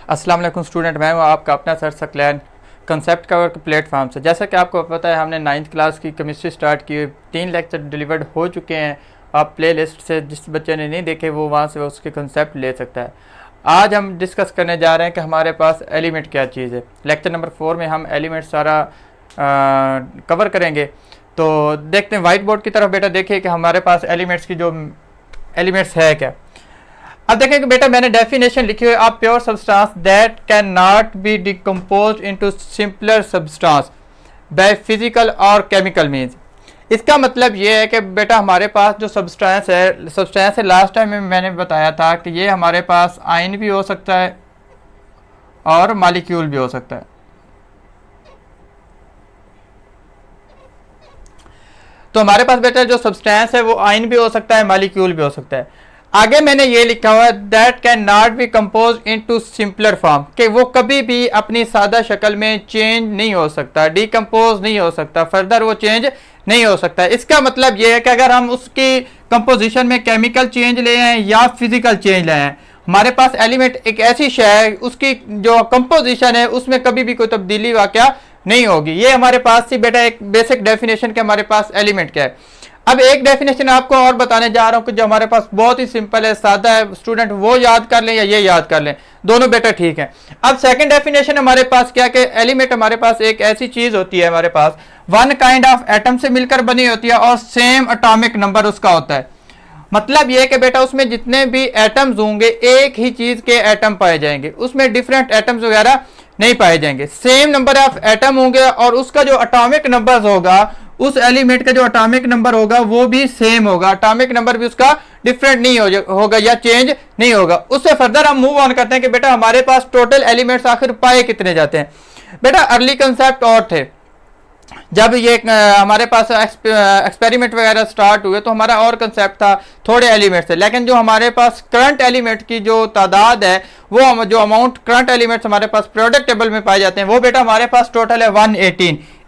अस्सलाम वालेकुम स्टूडेंट, मैं हूँ आपका अपना sir Saqlain concept cover platform से। जैसा कि आपको पता है हमने 9th क्लास की केमिस्ट्री स्टार्ट की, 3 लेक्चर डिलीवर्ड हो चुके हैं। आप प्ले लिस्ट से जिस बच्चे ने नहीं देखे वो वहाँ से उसके कंसेप्ट ले सकता है। आज हम डिस्कस करने जा रहे हैं कि हमारे पास एलिमेंट क्या चीज़ है। लेक्चर नंबर 4 में हम एलिमेंट सारा कवर करेंगे। तो देखते हैं वाइट बोर्ड की तरफ। बेटा देखिए कि हमारे पास एलिमेंट्स की जो एलिमेंट्स है क्या। अब देखें कि बेटा मैंने डेफिनेशन लिखी हुई है, आप pure substance that can not be decompose into simpler substance by physical और केमिकल मीन्स। इसका मतलब ये है कि बेटा हमारे पास जो सब्सटेंस है लास्ट टाइम में मैंने बताया था कि ये हमारे पास आयन भी हो सकता है और मॉलिक्यूल भी हो सकता है। तो हमारे पास बेटा जो सब्सटेंस है वो आयन भी हो सकता है, मॉलिक्यूल भी हो सकता है। आगे मैंने ये लिखा हुआ है that can not be compose into simpler form, कि वो कभी भी अपनी सादा शक्ल में चेंज नहीं हो सकता, डिकम्पोज नहीं हो सकता, फर्दर वो चेंज नहीं हो सकता। इसका मतलब ये है कि अगर हम उसकी कंपोजिशन में केमिकल चेंज ले आए या फिजिकल चेंज ले आए, हमारे पास एलिमेंट एक ऐसी शय है उसकी जो कंपोजिशन है उसमें कभी भी कोई तब्दीली वाक़या नहीं होगी। ये हमारे पास थी बेटा एक बेसिक डेफिनेशन के हमारे पास एलिमेंट क्या है। अब एक डेफिनेशन आपको और बताने जा रहा हूं कि जो हमारे पास बहुत ही सिंपल है, सादा है, स्टूडेंट वो याद कर लें या ये याद कर लें, दोनों बेटा ठीक है। अब सेकंड डेफिनेशन हमारे पास क्या कि एलिमेंट हमारे पास एक ऐसी चीज होती है, हमारे पास वन काइंड ऑफ एटम से मिलकर बनी होती है और सेम एटॉमिक नंबर उसका होता है। मतलब ये कि बेटा उसमें जितने भी एटम्स होंगे एक ही चीज के एटम पाए जाएंगे, उसमें डिफरेंट एटम्स वगैरह नहीं पाए जाएंगे, सेम नंबर ऑफ एटम होंगे और उसका जो एटॉमिक नंबर होगा, उस एलिमेंट का जो एटॉमिक नंबर होगा वो भी सेम होगा, एटॉमिक नंबर भी उसका डिफरेंट नहीं होगा या चेंज नहीं होगा। उससे फर्दर हम मूव ऑन करते हैं कि बेटा हमारे पास टोटल एलिमेंट्स आखिर पाए कितने जाते हैं। बेटा अर्ली कंसेप्ट और थे, जब ये हमारे पास एक्सपेरिमेंट वगैरह स्टार्ट हुए तो हमारा और कंसेप्ट था थोड़े एलिमेंट्स थे, लेकिन जो हमारे पास करंट एलिमेंट की जो तादाद है वो जो अमाउंट करंट एलिमेंट्स हमारे पास प्रोडक्ट टेबल में पाए जाते हैं वो बेटा हमारे पास टोटल है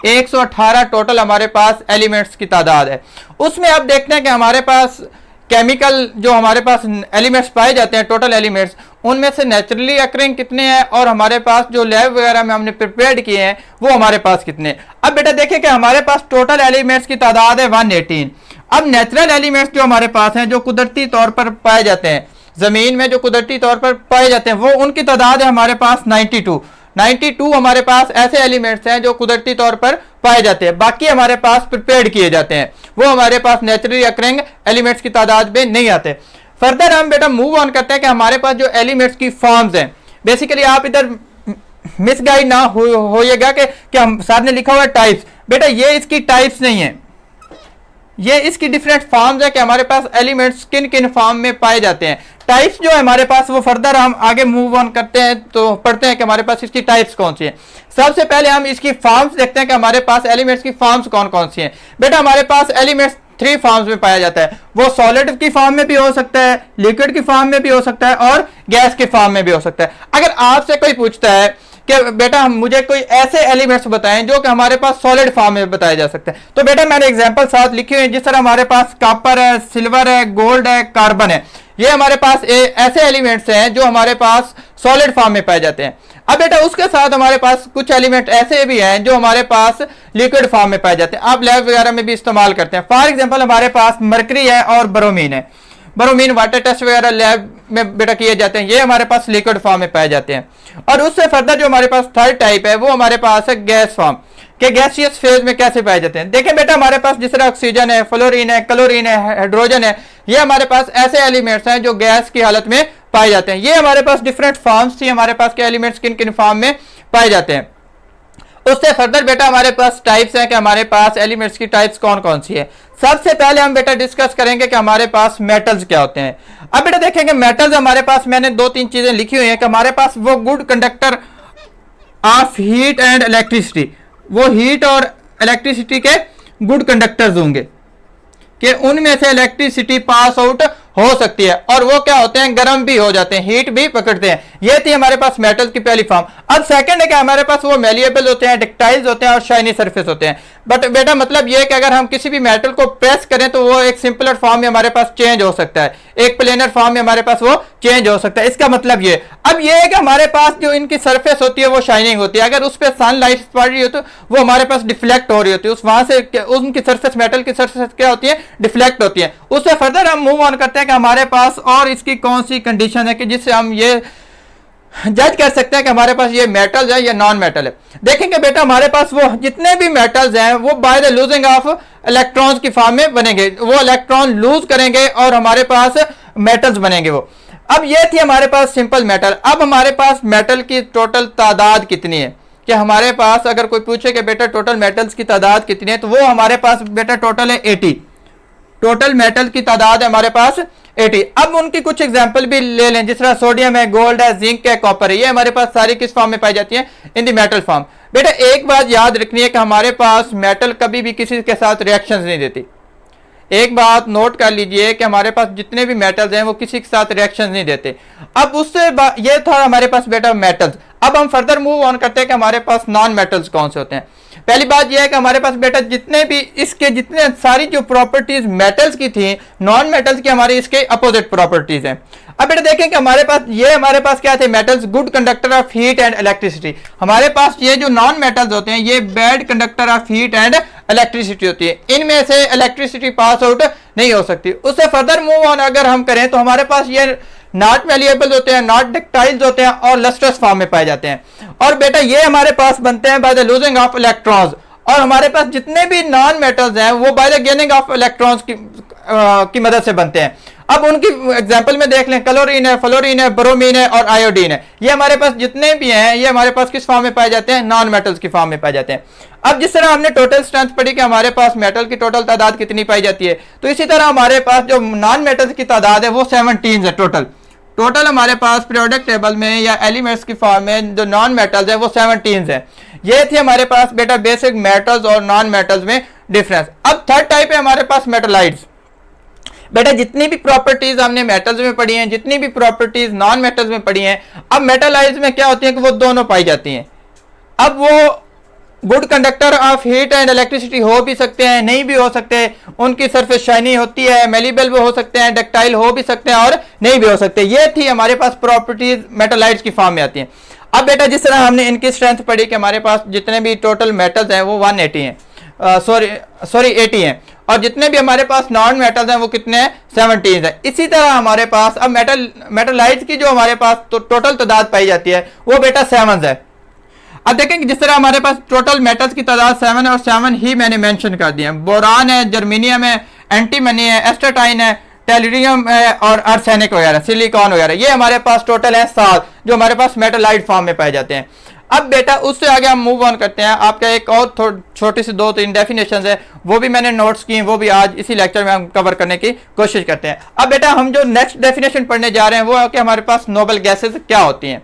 118 टोटल हमारे पास एलिमेंट्स की तादाद है। उसमें अब देखते हैं कि हमारे पास केमिकल जो हमारे पास एलिमेंट्स पाए जाते हैं टोटल एलिमेंट्स, उनमें से नेचुरली अकरिंग कितने हैं और हमारे पास जो लैब वगैरह में हमने प्रिपेयर्ड किए हैं वो हमारे पास कितने हैं। अब बेटा देखिए कि हमारे पास टोटल एलिमेंट्स की तादाद है 118। अब नेचुरल एलिमेंट्स जो हमारे पास हैं जो कुदरती तौर पर पाए जाते हैं, जमीन में जो कुदरती तौर पर पाए जाते हैं, वो उनकी तादाद है हमारे पास 92 हमारे पास ऐसे एलिमेंट्स हैं जो कुदरती तौर पर पाए जाते हैं, बाकी हमारे पास प्रिपेयर्ड किए जाते हैं, वो हमारे पास नेचुरली अकरिंग एलिमेंट्स की तादाद में नहीं आते। फर्दर हम बेटा मूव ऑन करते हैं कि हमारे पास जो एलिमेंट्स की फॉर्म्स हैं, बेसिकली आप इधर मिसगाइड ना होइएगा कि हम साथ ने लिखा हुआ है टाइप्स, बेटा ये इसकी टाइप्स नहीं है, ये इसकी डिफरेंट फॉर्म्स है कि हमारे पास एलिमेंट्स किन किन फॉर्म में पाए जाते हैं। टाइप्स जो है हमारे पास वो फर्दर हम आगे मूव ऑन करते हैं तो पढ़ते हैं कि हमारे पास इसकी टाइप्स कौन सी हैं। सबसे पहले हम इसकी फॉर्म्स देखते हैं कि हमारे पास एलिमेंट्स की फॉर्म्स कौन कौन सी हैं। बेटा हमारे पास एलिमेंट्स 3 फॉर्म्स में पाया जाता है, वो सॉलिड की फॉर्म में भी हो सकता है, लिक्विड की फॉर्म में भी हो सकता है और गैस की फॉर्म में भी हो सकता है। अगर आपसे कोई पूछता है कि बेटा मुझे कोई ऐसे एलिमेंट्स बताएं जो कि हमारे पास सॉलिड फॉर्म में बताए जा सकते हैं, तो बेटा मैंने एग्जांपल साथ लिखी हुई है। जिस तरह हमारे पास कॉपर है, सिल्वर है, गोल्ड है, कार्बन है, ये हमारे पास ऐसे एलिमेंट्स हैं जो हमारे पास सॉलिड फॉर्म में पाए जाते हैं। अब बेटा उसके साथ हमारे पास कुछ एलिमेंट ऐसे भी हैं जो हमारे पास लिक्विड फॉर्म में पाए जाते हैं, आप लैब वगैरह में भी इस्तेमाल करते हैं। फॉर एग्जांपल हमारे पास मरकरी है और ब्रोमीन है, ब्रोमीन वाटर टेस्ट वगैरह लैब में बेटा किए जाते हैं, ये हमारे पास लिक्विड फॉर्म में पाए जाते हैं। और उससे फर्दर जो हमारे पास थर्ड टाइप है वो हमारे पास है गैस फॉर्म, के गैसियस फेज में कैसे पाए जाते हैं। देखिए बेटा हमारे पास जिस तरह ऑक्सीजन है, फ्लोरीन है, क्लोरीन है, हाइड्रोजन है, ये हमारे पास ऐसे एलिमेंट्स हैं जो गैस की हालत में पाए जाते हैं। ये हमारे पास डिफरेंट फॉर्म्स थी, हमारे पास के एलिमेंट्स किन किन फॉर्म में पाए जाते हैं। उससे फर्दर बेटा हमारे पास टाइप्स हैं कि हमारे पास एलिमेंट्स की टाइप्स कौन कौन सी है। सबसे पहले हम बेटा डिस्कस करेंगे कि हमारे पास मेटल्स क्या होते हैं। अब बेटा देखेंगे मेटल्स हमारे पास मैंने 2-3 चीजें लिखी हुई हैं कि हमारे पास वो good conductor of heat and electricity, वो हीट और इलेक्ट्रिसिटी के गुड कंडक्टर्स होंगे कि उनमें से इलेक्ट्रिसिटी पास आउट हो सकती है, और वो क्या होते हैं, गर्म भी हो जाते हैं, हीट भी पकड़ते हैं। ये थी हमारे पास मेटल की पहली फॉर्म। अब सेकंड है कि हमारे पास वो मेलिएबल होते हैं, डक्टाइल्स होते हैं और शाइनी सरफेस होते हैं। बट बेटा मतलब ये कि अगर हम किसी भी मेटल को प्रेस करें तो वो एक सिंपलर फॉर्म में हमारे पास चेंज हो सकता है, एक प्लेनर फॉर्म में हमारे पास वो चेंज हो सकता है। इसका मतलब ये, अब ये है कि हमारे पास जो इनकी सरफेस होती है वो शाइनिंग होती है, अगर उस पर सनलाइट पड़ रही हो तो वो हमारे पास डिफ्लेक्ट हो रही होती है, उस वहां से उनकी सरफेस, मेटल की सरफेस क्या होती है, डिफ्लेक्ट होती है। उससे फर्दर हम मूव ऑन करते हैं कि हमारे पास और इसकी कौन सी कंडीशन है कि जिससे हम ये जज कर सकते हैं कि हमारे पास ये मेटल्स है या नॉन मेटल है। देखेंगे बेटा हमारे पास वो जितने भी मेटल्स हैं वो by the losing of electrons की फॉर्म में बनेंगे, वो इलेक्ट्रॉन लूज करेंगे और हमारे पास मेटल्स बनेंगे वो। अब ये थी हमारे पास सिंपल मेटल। अब हमारे पास मेटल की टोटल तादाद कितनी है, कि हमारे पास अगर कोई पूछे कि बेटा टोटल मेटल्स की तादाद कितनी है, तो वो हमारे पास बेटा टोटल है 80। टोटल मेटल की तादाद है हमारे पास 80। अब उनकी कुछ एग्जांपल भी ले लें, जिस तरह सोडियम है, गोल्ड है, जिंक है, कॉपर है, ये हमारे पास सारी किस फॉर्म में पाई जाती है, इन दी मेटल फॉर्म। बेटा एक बात याद रखनी है कि हमारे पास मेटल कभी भी किसी के साथ रिएक्शंस नहीं देती। एक बात नोट कर लीजिए कि हमारे पास जितने भी मेटल्स हैं वो किसी के साथ रिएक्शन नहीं देते। अब उससे ये था हमारे पास बेटा मेटल्स। अब हम फर्दर मूव ऑन करते हैं कि हमारे पास नॉन मेटल्स कौन से होते हैं। पहली बात यह है कि हमारे पास बेटा जितने भी इसके जितने सारी जो प्रॉपर्टीज मेटल्स की थी, नॉन मेटल्स की हमारी इसके अपोजिट प्रॉपर्टीज हैं। अब बेटा देखें कि हमारे पास क्या थे, metals good conductor of heat and electricity. हमारे पास ये जो नॉन मेटल्स होते हैं ये bad conductor of heat and electricity होती है, इनमें से इलेक्ट्रिसिटी पास आउट नहीं हो सकती। उससे फर्दर मूव ऑन अगर हम करें तो हमारे पास ये नॉट मेलिएबल होते हैं, नॉट डक्टाइल्स होते हैं और लस्ट्रस फॉर्म में पाए जाते हैं। और बेटा ये हमारे पास बनते हैं by the losing of electrons. और हमारे पास जितने भी नॉन मेटल्स हैं वो by the gaining of electrons की मदद से बनते हैं। अब उनकी एग्जांपल में देख लें, क्लोरीन है, फ्लोरीन है, ब्रोमीन है और आयोडीन है। ये हमारे पास जितने भी हैं ये हमारे पास किस फॉर्म में पाए जाते हैं, नॉन मेटल्स की फॉर्म में पाए जाते हैं। अब जिस तरह हमने टोटल स्ट्रेंथ पढ़ी कि हमारे पास मेटल की टोटल तादाद कितनी पाई जाती है, तो इसी तरह हमारे पास जो नॉन मेटल्स की तादाद है वो 17 है। टोटल हमारे पास पीरियोडिक टेबल में या एलिमेंट्स की फॉर्म में जो नॉन मेटल्स है वो 17 है। ये थी हमारे पास बेटा बेसिक मेटल्स और नॉन मेटल्स में डिफरेंस। अब थर्ड टाइप है हमारे पास मेटलाइट्स। बेटा जितनी भी प्रॉपर्टीज हमने मेटल्स में पढ़ी हैं, जितनी भी प्रॉपर्टीज नॉन मेटल्स में पढ़ी हैं, अब मेटलाइट्स में क्या होती है कि वो दोनों पाई जाती हैं। अब वो good conductor of heat and electricity हो भी सकते हैं, नहीं भी हो सकते, उनकी सरफेस शाइनी होती है, मेलिबल भी हो सकते हैं, डक्टाइल हो भी सकते हैं और नहीं भी हो सकते। ये थी हमारे पास प्रॉपर्टीज मेटलाइट्स की फॉर्म में आती हैं। अब बेटा जिस तरह हमने इनकी स्ट्रेंथ पढ़ी कि हमारे पास जितने भी टोटल मेटल्स हैं वो 180 हैं, सॉरी 80 हैं, और जितने भी हमारे पास नॉन मेटल्स हैं वो कितने हैं, 17 हैं। इसी तरह हमारे पास अब मेटलाइट्स की जो हमारे पास तो टोटल तादाद पाई जाती है वो बेटा 7 है। अब देखें जिस तरह हमारे पास टोटल मेटल्स की तादाद 7 है और 7 ही मैंने मेंशन कर दिया। बोरान है, जर्मीनियम है, एंटीमनी है, एस्टेटाइन है, टेलुरियम है और आर्सेनिक वगैरह, सिलिकॉन वगैरह, ये हमारे पास टोटल है 7 जो हमारे पास मेटलाइट फॉर्म में पाए जाते हैं। अब बेटा उससे आगे हम मूव ऑन करते हैं। आपका एक और छोटी सी 2-3 डेफिनेशंस है वो भी मैंने नोट्स की, वो भी आज इसी लेक्चर में हम कवर करने की कोशिश करते हैं। अब बेटा हम जो नेक्स्ट डेफिनेशन पढ़ने जा रहे हैं वो है कि हमारे पास नोबल गैसेज क्या होती हैं।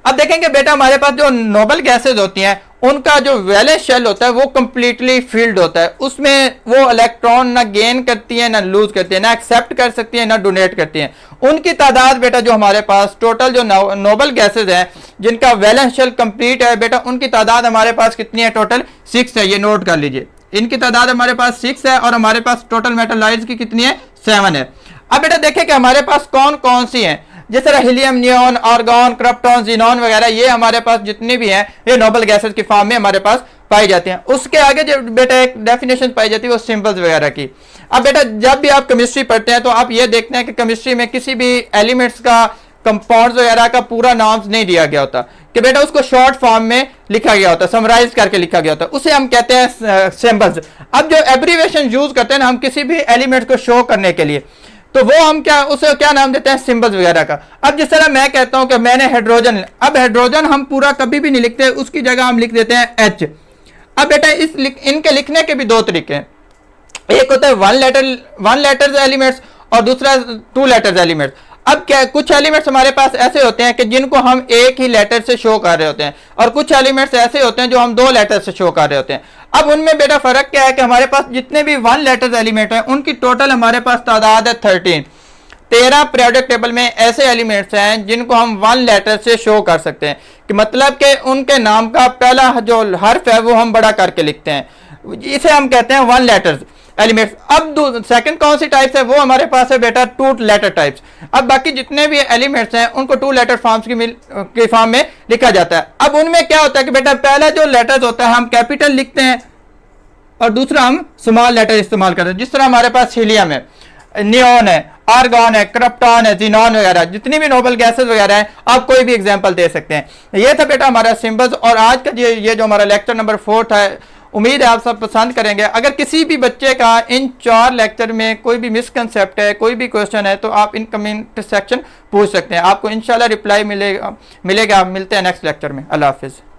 अब देखेंगे बेटा हमारे पास जो नोबल गैसेज होती हैं उनका जो वैलेंस शेल होता है वो कंप्लीटली फील्ड होता है, उसमें वो इलेक्ट्रॉन ना गेन करती है ना लूज करती है, ना एक्सेप्ट कर सकती है ना डोनेट करती है। उनकी तादाद बेटा जो हमारे पास टोटल जो नोबल गैसेज हैं जिनका वैलेंस शेल कंप्लीट है बेटा उनकी तादाद हमारे पास कितनी है, टोटल 6 है। ये नोट कर लीजिए, इनकी तादाद हमारे पास 6 है और हमारे पास टोटल मेटलाइट्स की कितनी है, 7 है। अब बेटा देखें कि हमारे पास कौन कौन सी हैं, जिस तरह helium, neon, argon, krypton, xenon वगैरह, ये हमारे पास जितनी भी हैं ये नोबल गैसेस की फॉर्म में हमारे पास पाई जाती हैं। उसके आगे जो बेटा एक डेफिनेशन पाई जाती है वो सिंबल्स वगैरह की। अब बेटा जब भी आप केमिस्ट्री पढ़ते हैं तो आप ये देखते हैं कि केमिस्ट्री में किसी भी एलिमेंट्स का, कंपाउंड्स वगैरह का पूरा नाम नहीं दिया गया होता, कि बेटा उसको शॉर्ट फॉर्म में लिखा गया होता है, समराइज करके लिखा गया होता है, उसे हम कहते हैं सिंबल्स। अब जो एब्रीविएशन यूज करते हैं ना हम किसी भी एलिमेंट को शो करने के लिए, तो वो हम उसे क्या नाम देते हैं, सिंबल्स वगैरह का। अब जिस तरह मैं कहता हूं कि मैंने हाइड्रोजन, अब हाइड्रोजन हम पूरा कभी भी नहीं लिखते, उसकी जगह हम लिख देते हैं H। अब बेटा इनके लिखने के भी 2 तरीके हैं, एक होता है वन लेटर्स एलिमेंट्स और दूसरा 2 लेटर्स एलिमेंट्स। अब क्या कुछ एलिमेंट्स हमारे पास ऐसे होते हैं कि जिनको हम एक ही लेटर से शो कर रहे होते हैं और कुछ एलिमेंट्स ऐसे होते हैं जो हम 2 लेटर से शो कर रहे होते हैं। अब उनमें बेटा फर्क क्या है कि हमारे पास जितने भी 1 लेटर्स एलिमेंट हैं उनकी टोटल हमारे पास तादाद है 13। 13 पीरियोडिक टेबल में ऐसे एलिमेंट्स हैं जिनको हम 1 लेटर से शो कर सकते हैं, कि मतलब कि उनके नाम का पहला जो हर्फ है वो हम बड़ा करके लिखते हैं, इसे हम कहते हैं 1 लेटर्स एलिमेंट्स। अब सेकंड कौन सी टाइप्स है, वो हमारे पास है बेटा 2 लेटर टाइप्स। अब बाकी जितने भी एलिमेंट्स हैं उनको 2 लेटर फॉर्म्स की फॉर्म में लिखा जाता है। अब उनमें क्या होता है कि बेटा पहला जो लेटर्स होता है हम कैपिटल लिखते हैं और दूसरा हम स्मॉल लेटर इस्तेमाल करते हैं। जिस तरह हमारे पास हीलियम है, नियोन है, आर्गॉन है, क्रिप्टॉन है, जीनॉन वगैरह, जितनी भी नोबल गैसेस वगैरह हैं, आप कोई भी एग्जांपल दे सकते हैं। ये था बेटा हमारा सिंबल्स। और आज का ये जो हमारा लेक्चर नंबर 4 था, उम्मीद है आप सब पसंद करेंगे। अगर किसी भी बच्चे का इन 4 लेक्चर में कोई भी मिसकंसेप्ट है, कोई भी क्वेश्चन है, तो आप इन कमेंट सेक्शन पूछ सकते हैं, आपको इंशाल्लाह रिप्लाई मिलेगा। मिलते हैं नेक्स्ट लेक्चर में। अल्लाह हाफिज़।